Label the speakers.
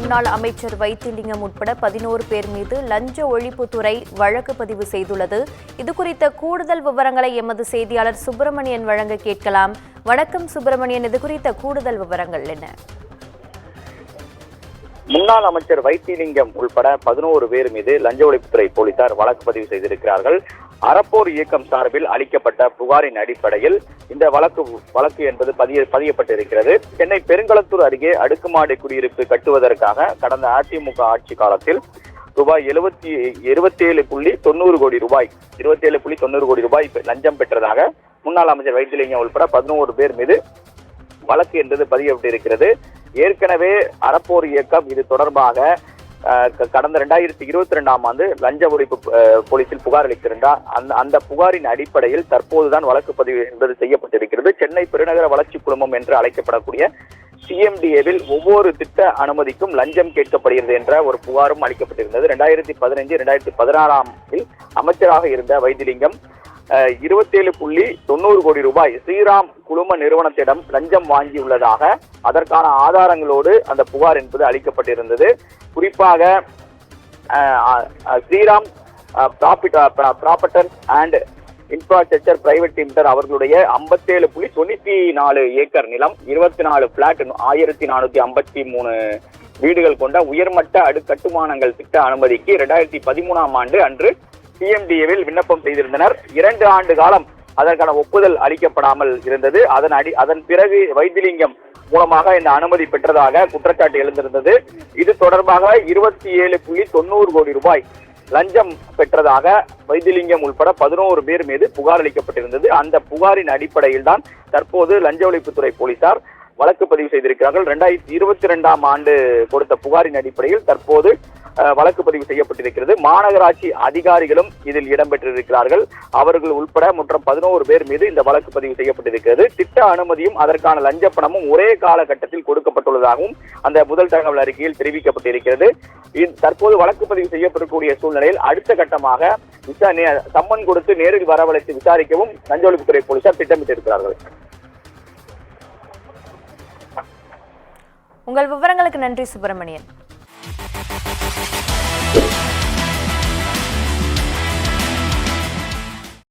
Speaker 1: முன்னாள் அமைச்சர் வைத்திலிங்கம் உட்பட 11 பேர் மீது லஞ்ச ஒழிப்புத்துறை வழக்கு பதிவு செய்துள்ளது. இதுகுறித்த கூடுதல் விவரங்களை எமது செய்தியாளர் சுப்பிரமணியன் வழங்க கேட்கலாம். வணக்கம் சுப்பிரமணியன், இதுகுறித்த கூடுதல் விவரங்கள் என்ன?
Speaker 2: முன்னாள் அமைச்சர் வைத்திலிங்கம் உள்பட 11 பேர் மீது லஞ்ச ஒழிப்புத்துறை போலீசார் வழக்கு பதிவு செய்திருக்கிறார்கள். அறப்போர் இயக்கம் சார்பில் அளிக்கப்பட்ட புகாரின் அடிப்படையில் இந்த வழக்கு என்பது பதியப்பட்டிருக்கிறது. சென்னை பெருங்களத்தூர் அருகே அடுக்குமாடி குடியிருப்பு கட்டுவதற்காக கடந்த அதிமுக ஆட்சி காலத்தில் ரூபாய் 27.90 கோடி ரூபாய் லஞ்சம் பெற்றதாக முன்னாள் அமைச்சர் வைத்திலிங்கம் உள்பட 11 பேர் மீது வழக்கு என்பது பதியப்பட்டிருக்கிறது. ஏற்கனவே அறப்போர் இயக்கம் இது தொடர்பாக கடந்த 2022ஆம் ஆண்டு லஞ்ச ஒழிப்பு போலீசில் புகார் அளித்திருந்தார். அந்த புகாரின் அடிப்படையில் தற்போதுதான் வழக்கு பதிவு என்பது செய்யப்பட்டிருக்கிறது. சென்னை பெருநகர வளர்ச்சி குழுமம் என்று அழைக்கப்படக்கூடிய CMDAவில் ஒவ்வொரு திட்ட அனுமதிக்கும் லஞ்சம் கேட்கப்படுகிறது என்ற ஒரு புகாரும் அளிக்கப்பட்டிருந்தது. 2015-2016ஆம் அமைச்சராக இருந்த வைத்திலிங்கம் 27.90 கோடி ரூபாய் ஸ்ரீராம் குழும நிறுவனத்திடம் லஞ்சம் வாங்கியுள்ளதாக அதற்கான ஆதாரங்களோடு அந்த புகார் என்பது அளிக்கப்பட்டிருந்தது. குறிப்பாக Sriram Properties and Infrastructure Private Limited அவர்களுடைய 57.94 ஏக்கர் நிலம், 24 பிளாட், 1453 வீடுகள் கொண்ட உயர்மட்ட கட்டுமானங்கள் திட்ட அனுமதிக்கு 2013ஆம் ஆண்டு அன்று CMDAவில் விண்ணப்பம் செய்திருந்தனர். 2 ஆண்டு காலம் அதற்கான ஒப்புதல் அளிக்கப்படாமல் இருந்தது. அதன் பிறகு வைத்திலிங்கம் மூலமாக இந்த அனுமதி பெற்றதாக குற்றச்சாட்டு எழுந்திருந்தது. இது தொடர்பாக 27.90 கோடி ரூபாய் லஞ்சம் பெற்றதாக வைத்திலிங்கம் உள்பட 11 பேர் மீது புகார் அளிக்கப்பட்டிருந்தது. அந்த புகாரின் அடிப்படையில் தான் தற்போது லஞ்ச ஒழிப்புத்துறை போலீசார் வழக்கு பதிவு செய்திருக்கிறார்கள். 2022ஆம் ஆண்டு கொடுத்த புகாரின் அடிப்படையில் தற்போது வழக்கு பதிவு செய்யப்பட்டிருக்கிறது. மாநகராட்சி அதிகாரிகளும் இதில் இடம்பெற்றிருக்கிறார்கள். அவர்கள் உள்பட மொத்தம் 11 பேர் மீது இந்த வழக்கு பதிவு செய்யப்பட்டிருக்கிறது. திட்ட அனுமதியும் அதற்கான லஞ்ச பணமும் ஒரே காலகட்டத்தில் கொடுக்கப்பட்டுள்ளதாகவும் அந்த முதல் தகவல் அறிக்கையில் தெரிவிக்கப்பட்டிருக்கிறது. தற்போது வழக்கு பதிவு செய்யப்படக்கூடிய சூழ்நிலையில் அடுத்த கட்டமாக சம்மன் கொடுத்து நேரில் வரவழைத்து விசாரிக்கவும் லஞ்ச ஒழிப்புத்துறை போலீசார் திட்டமிட்டிருக்கிறார்கள்.
Speaker 1: உங்கள் விவரங்களுக்கு நன்றி சுப்பிரமணியன்.